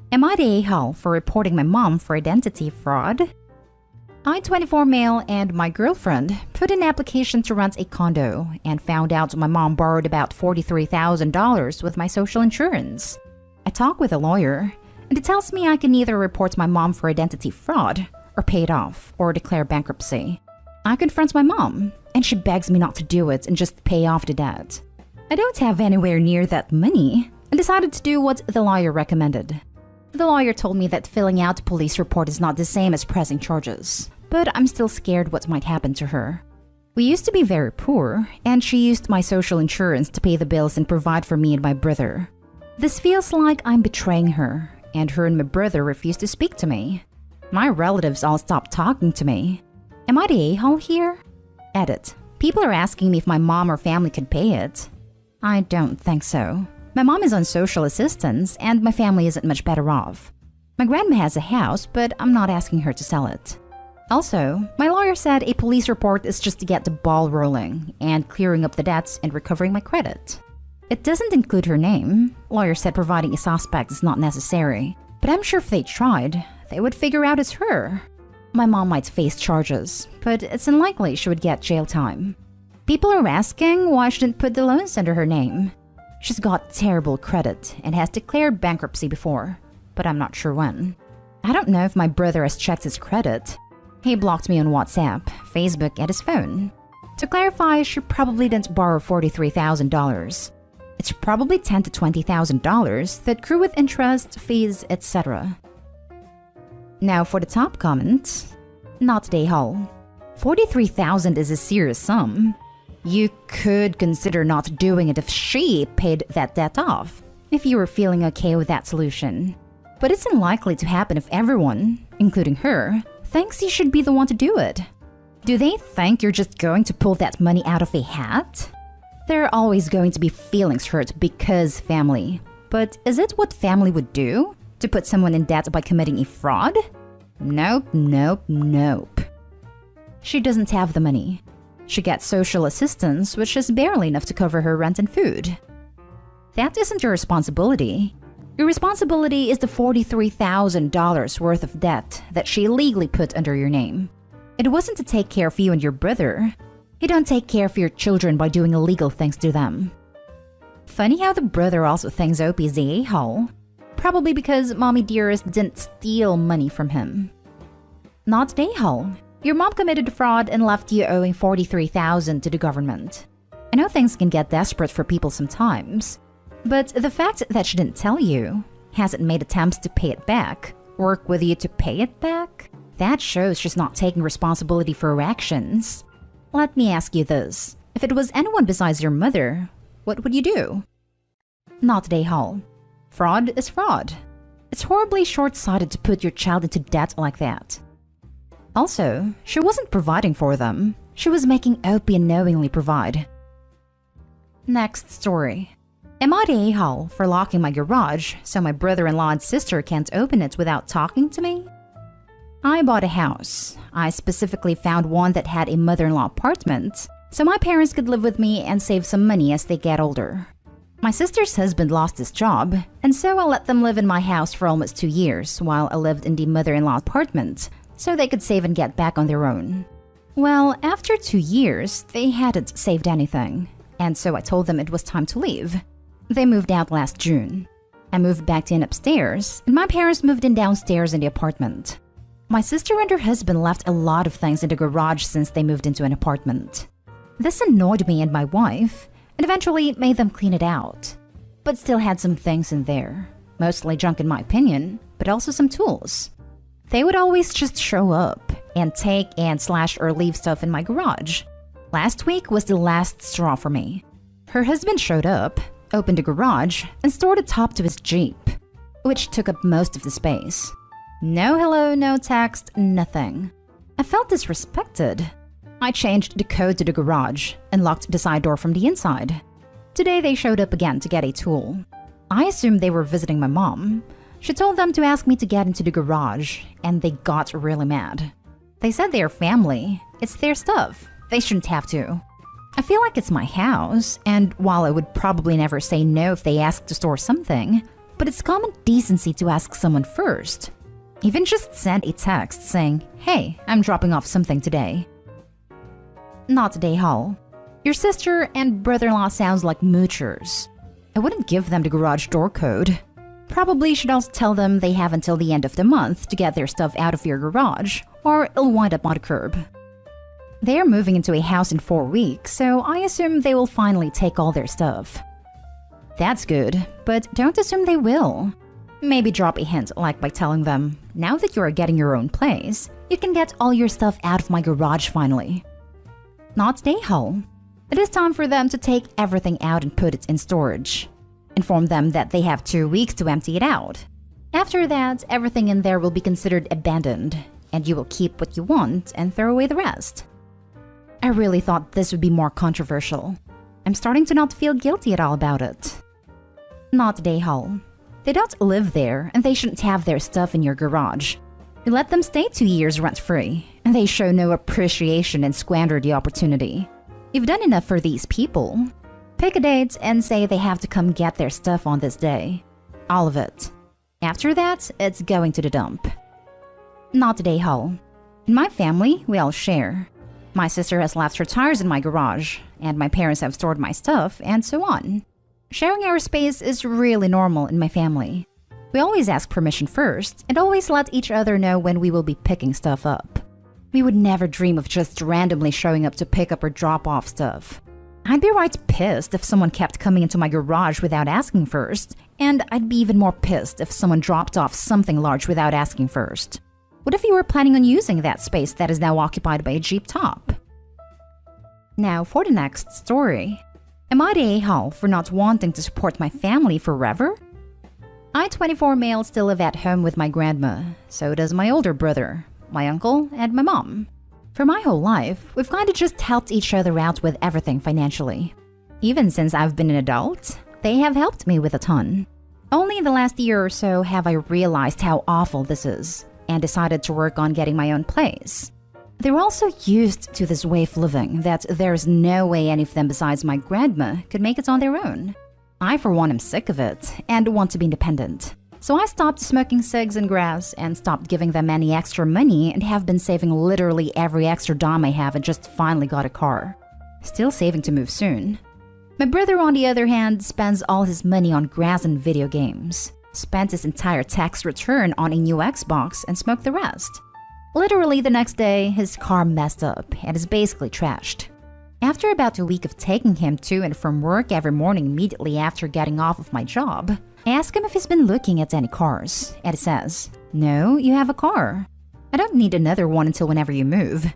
Am I the a-hole for reporting my mom for identity fraud? I, 24 male, and my girlfriend put in an application to rent a condo and found out my mom borrowed about $43,000 with my social insurance. I talk with a lawyer, and he tells me I can either report my mom for identity fraud, or pay it off, or declare bankruptcy. I confront my mom, and she begs me not to do it and just pay off the debt. I don't have anywhere near that money, and decided to do what the lawyer recommended. The lawyer told me that filling out a police report is not the same as pressing charges, but I'm still scared what might happen to her. We used to be very poor, and she used my social insurance to pay the bills and provide for me and my brother. This feels like I'm betraying her, and her and my brother refuse to speak to me. My relatives all stopped talking to me. Am I the a-hole here? Edit. People are asking me if my mom or family could pay it. I don't think so. My mom is on social assistance, and my family isn't much better off. My grandma has a house, but I'm not asking her to sell it. Also, my lawyer said a police report is just to get the ball rolling and clearing up the debts and recovering my credit. It doesn't include her name. Lawyer said providing a suspect is not necessary, but I'm sure if they tried, they would figure out it's her. My mom might face charges, but it's unlikely she would get jail time. People are asking why I shouldn't put the loans under her name. She's got terrible credit and has declared bankruptcy before, but I'm not sure when. I don't know if my brother has checked his credit. He blocked me on WhatsApp, Facebook, and his phone. To clarify, she probably didn't borrow $43,000. It's probably $10,000 to $20,000 that grew with interest, fees, etc. Now for the top comment. Not the a-hole. $43,000 is a serious sum. You could consider not doing it if she paid that debt off, if you were feeling okay with that solution. But it's unlikely to happen if everyone, including her, thinks you should be the one to do it. Do they think you're just going to pull that money out of a hat? There are always going to be feelings hurt because family. But is it what family would do? To put someone in debt by committing a fraud? Nope, nope, nope. She doesn't have the money. She gets social assistance, which is barely enough to cover her rent and food. That isn't your responsibility. Your responsibility is the $43,000 worth of debt that she illegally put under your name. It wasn't to take care of you and your brother. You don't take care of your children by doing illegal things to them. Funny how the brother also thinks Opie is the a-hole. Probably because Mommy Dearest didn't steal money from him. Not the a-hole. Your mom committed fraud and left you owing $43,000 to the government. I know things can get desperate for people sometimes, but the fact that she didn't tell you, hasn't made attempts to pay it back, work with you to pay it back, that shows she's not taking responsibility for her actions. Let me ask you this. If it was anyone besides your mother, what would you do? Not the a-hole. Fraud is fraud. It's horribly short-sighted to put your child into debt like that. Also, she wasn't providing for them. She was making Opie unknowingly provide. Next story. Am I the a-hole for locking my garage so my brother-in-law and sister can't open it without talking to me? I bought a house. I specifically found one that had a mother-in-law apartment, so my parents could live with me and save some money as they get older. My sister's husband lost his job, and so I let them live in my house for almost 2 years while I lived in the mother-in-law apartment, so they could save and get back on their own. Well, after 2 years, they hadn't saved anything, and so I told them it was time to leave. They moved out last June. I moved back in upstairs, and my parents moved in downstairs in the apartment. My sister and her husband left a lot of things in the garage since they moved into an apartment. This annoyed me and my wife, and eventually made them clean it out, but still had some things in there. Mostly junk in my opinion, but also some tools. They would always just show up and take and slash or leave stuff in my garage. Last week was the last straw for me. Her husband showed up, opened the garage, and stored a top to his Jeep, which took up most of the space. No hello, no text, nothing. I felt disrespected. I changed the code to the garage and locked the side door from the inside. Today they showed up again to get a tool. I assumed they were visiting my mom. She told them to ask me to get into the garage, and they got really mad. They said they are family. It's their stuff. They shouldn't have to. I feel like it's my house, and while I would probably never say no if they asked to store something, but it's common decency to ask someone first. Even just send a text saying, "Hey, I'm dropping off something today." Not today, Hall. Your sister and brother-in-law sounds like moochers. I wouldn't give them the garage door code. Probably should also tell them they have until the end of the month to get their stuff out of your garage, or it'll wind up on the curb. They are moving into a house in 4 weeks, so I assume they will finally take all their stuff. That's good, but don't assume they will. Maybe drop a hint, like by telling them, "Now that you are getting your own place, you can get all your stuff out of my garage finally." Not today, Hull. It is time for them to take everything out and put it in storage. Inform them that they have 2 weeks to empty it out. After that, everything in there will be considered abandoned, and you will keep what you want and throw away the rest. I really thought this would be more controversial. I'm starting to not feel guilty at all about it. Not today, Hull. They don't live there, and they shouldn't have their stuff in your garage. You let them stay 2 years rent-free, and they show no appreciation and squander the opportunity. You've done enough for these people. Pick a date and say they have to come get their stuff on this day. All of it. After that, it's going to the dump. Not today, Hull. In my family, we all share. My sister has left her tires in my garage, and my parents have stored my stuff, and so on. Sharing our space is really normal in my family. We always ask permission first, and always let each other know when we will be picking stuff up. We would never dream of just randomly showing up to pick up or drop off stuff. I'd be right pissed if someone kept coming into my garage without asking first, and I'd be even more pissed if someone dropped off something large without asking first. What if you were planning on using that space that is now occupied by a Jeep top? Now for the next story. Am I the a-hole for not wanting to support my family forever? I, 24 male, still live at home with my grandma. So does my older brother, my uncle, and my mom. For my whole life, we've kind of just helped each other out with everything financially. Even since I've been an adult, they have helped me with a ton. Only in the last year or so have I realized how awful this is, and decided to work on getting my own place. They're also used to this way of living that there's no way any of them besides my grandma could make it on their own. I, for one, am sick of it and want to be independent. So I stopped smoking cigs and grass and stopped giving them any extra money and have been saving literally every extra dime I have and just finally got a car. Still saving to move soon. My brother, on the other hand, spends all his money on grass and video games. Spent his entire tax return on a new Xbox and smoked the rest. Literally the next day, his car messed up and is basically trashed. After about a week of taking him to and from work every morning immediately after getting off of my job, I ask him if he's been looking at any cars, and he says, "No, you have a car. I don't need another one until whenever you move."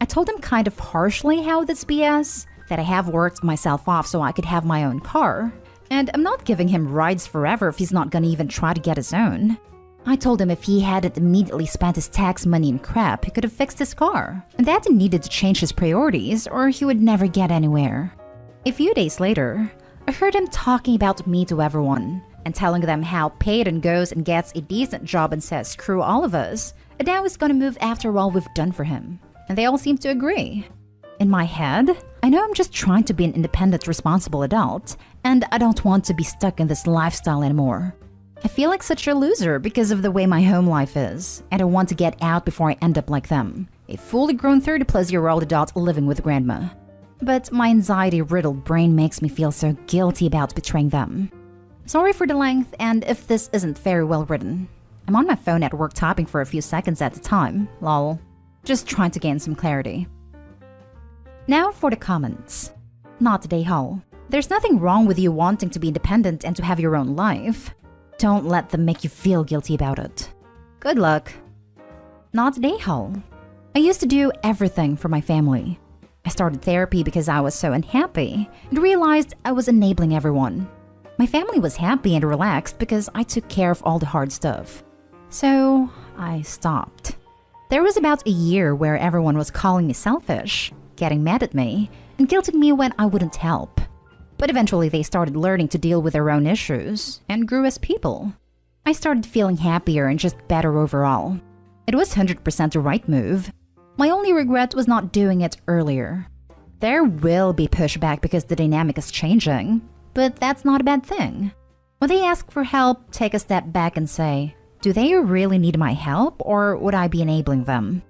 I told him kind of harshly how this BS, that I have worked myself off so I could have my own car, and I'm not giving him rides forever if he's not gonna even try to get his own. I told him if he hadn't immediately spent his tax money in crap, he could have fixed his car, and that he needed to change his priorities or he would never get anywhere. A few days later, I heard him talking about me to everyone, and telling them how Peyton goes and gets a decent job and says screw all of us, and now he's gonna move after all we've done for him. And they all seem to agree. In my head, I know I'm just trying to be an independent, responsible adult, and I don't want to be stuck in this lifestyle anymore. I feel like such a loser because of the way my home life is, and I want to get out before I end up like them, a fully grown 30-plus-year-old adult living with grandma. But my anxiety-riddled brain makes me feel so guilty about betraying them. Sorry for the length, and if this isn't very well written. I'm on my phone at work typing for a few seconds at a time, lol. Just trying to gain some clarity. Now for the comments. Not today, Hull. There's nothing wrong with you wanting to be independent and to have your own life. Don't let them make you feel guilty about it. Good luck. Not today, Hull. I used to do everything for my family. I started therapy because I was so unhappy and realized I was enabling everyone. My family was happy and relaxed because I took care of all the hard stuff. So I stopped. There was about a year where everyone was calling me selfish, getting mad at me, and guilting me when I wouldn't help. But eventually they started learning to deal with their own issues and grew as people. I started feeling happier and just better overall. It was 100% the right move. My only regret was not doing it earlier. There will be pushback because the dynamic is changing, but that's not a bad thing. When they ask for help, take a step back and say, do they really need my help or would I be enabling them?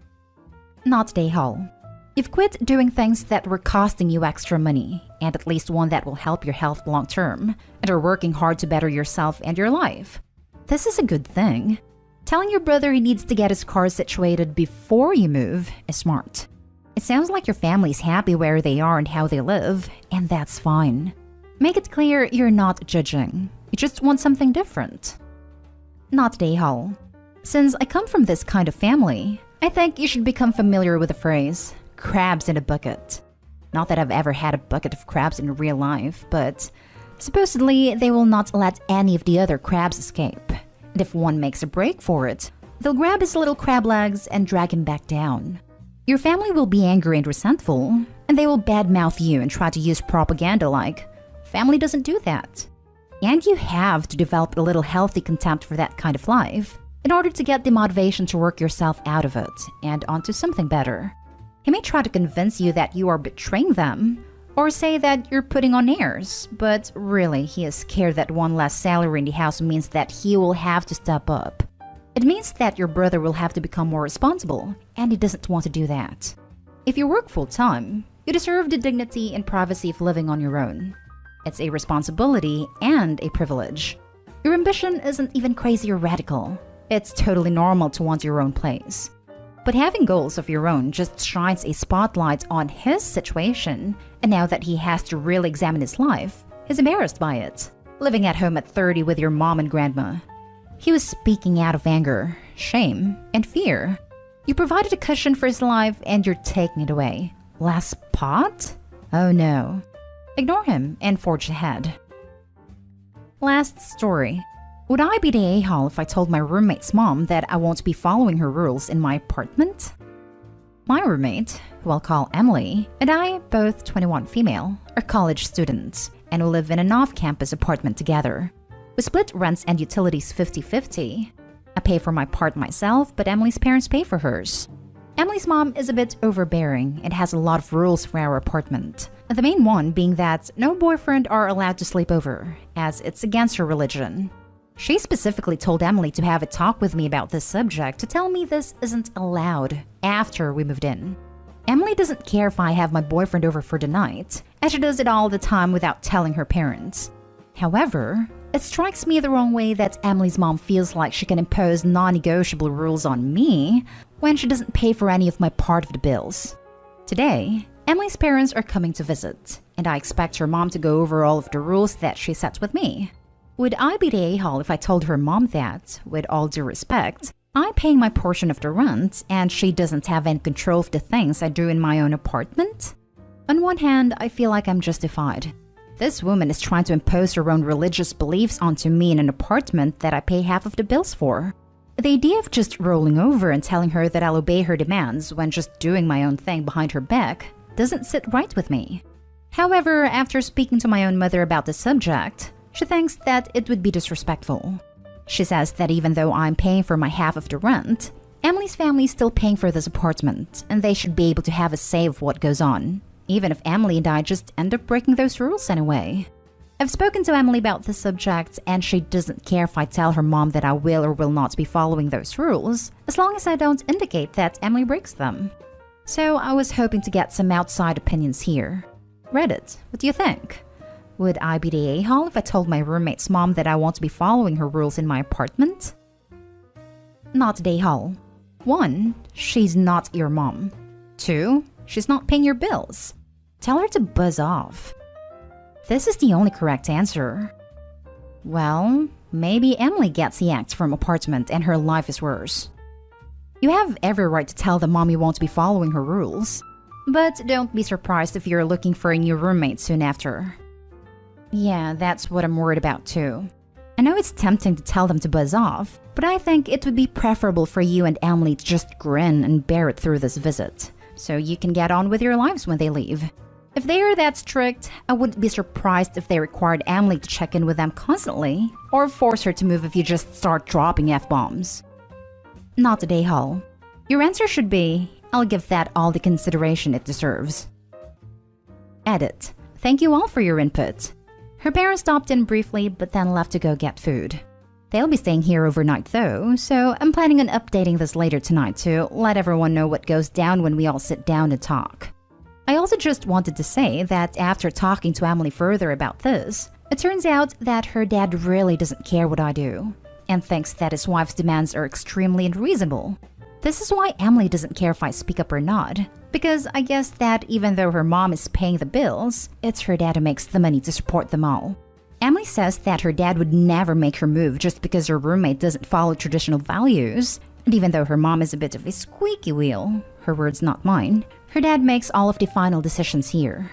Not day haul. You've quit doing things that were costing you extra money, and at least one that will help your health long term, and are working hard to better yourself and your life. This is a good thing. Telling your brother he needs to get his car situated before you move is smart. It sounds like your family's happy where they are and how they live, and that's fine. Make it clear you're not judging. You just want something different. Not day haul. Since I come from this kind of family, I think you should become familiar with the phrase, crabs in a bucket. Not that I've ever had a bucket of crabs in real life, but supposedly they will not let any of the other crabs escape. And if one makes a break for it, they'll grab his little crab legs and drag him back down. Your family will be angry and resentful, and they will badmouth you and try to use propaganda like, family doesn't do that. And you have to develop a little healthy contempt for that kind of life in order to get the motivation to work yourself out of it and onto something better. He may try to convince you that you are betraying them, or say that you're putting on airs, but really he is scared that one less salary in the house means that he will have to step up. It means that your brother will have to become more responsible, and he doesn't want to do that. If you work full-time, you deserve the dignity and privacy of living on your own. It's a responsibility and a privilege. Your ambition isn't even crazy or radical. It's totally normal to want your own place. But having goals of your own just shines a spotlight on his situation, and now that he has to really examine his life, he's embarrassed by it. Living at home at 30 with your mom and grandma. He was speaking out of anger, shame, and fear. You provided a cushion for his life and you're taking it away. Last pot? Oh no. Ignore him and forge ahead. Last story. Would I be the a-hole if I told my roommate's mom that I won't be following her rules in my apartment? My roommate, who I'll call Emily, and I, both 21 female, are college students and will live in an off-campus apartment together. We split rents and utilities 50-50. I pay for my part myself, but Emily's parents pay for hers. Emily's mom is a bit overbearing and has a lot of rules for our apartment. The main one being that no boyfriend are allowed to sleep over, as it's against her religion. She specifically told Emily to have a talk with me about this subject to tell me this isn't allowed after we moved in. Emily doesn't care if I have my boyfriend over for the night, as she does it all the time without telling her parents. However, it strikes me the wrong way that Emily's mom feels like she can impose non-negotiable rules on me when she doesn't pay for any of my part of the bills. Today, Emily's parents are coming to visit, and I expect her mom to go over all of the rules that she sets with me. Would I be the a-hole if I told her mom that, with all due respect, I'm paying my portion of the rent and she doesn't have any control of the things I do in my own apartment? On one hand, I feel like I'm justified. This woman is trying to impose her own religious beliefs onto me in an apartment that I pay half of the bills for. The idea of just rolling over and telling her that I'll obey her demands when just doing my own thing behind her back doesn't sit right with me. However, after speaking to my own mother about the subject, she thinks that it would be disrespectful. She says that even though I'm paying for my half of the rent, Emily's family is still paying for this apartment, and they should be able to have a say of what goes on, even if Emily and I just end up breaking those rules anyway. I've spoken to Emily about this subject, and she doesn't care if I tell her mom that I will or will not be following those rules, as long as I don't indicate that Emily breaks them. So I was hoping to get some outside opinions here. Reddit, what do you think? Would I be the a-hole if I told my roommate's mom that I won't be following her rules in my apartment? Not the a-hole. 1. She's not your mom. 2. She's not paying your bills. Tell her to buzz off. This is the only correct answer. Well, maybe Emily gets the act from apartment and her life is worse. You have every right to tell the mom you won't be following her rules. But don't be surprised if you're looking for a new roommate soon after. Yeah, that's what I'm worried about too. I know it's tempting to tell them to buzz off, but I think it would be preferable for you and Emily to just grin and bear it through this visit, so you can get on with your lives when they leave. If they are that strict, I wouldn't be surprised if they required Emily to check in with them constantly, or force her to move if you just start dropping F-bombs. Not today, Hull. Your answer should be, I'll give that all the consideration it deserves. Edit. Thank you all for your input. Her parents stopped in briefly but then left to go get food. They'll be staying here overnight though, so I'm planning on updating this later tonight to let everyone know what goes down when we all sit down and talk. I also just wanted to say that after talking to Emily further about this, it turns out that her dad really doesn't care what I do and thinks that his wife's demands are extremely unreasonable. This is why Emily doesn't care if I speak up or not, because I guess that even though her mom is paying the bills, it's her dad who makes the money to support them all. Emily says that her dad would never make her move just because her roommate doesn't follow traditional values, and even though her mom is a bit of a squeaky wheel, her words not mine, her dad makes all of the final decisions here.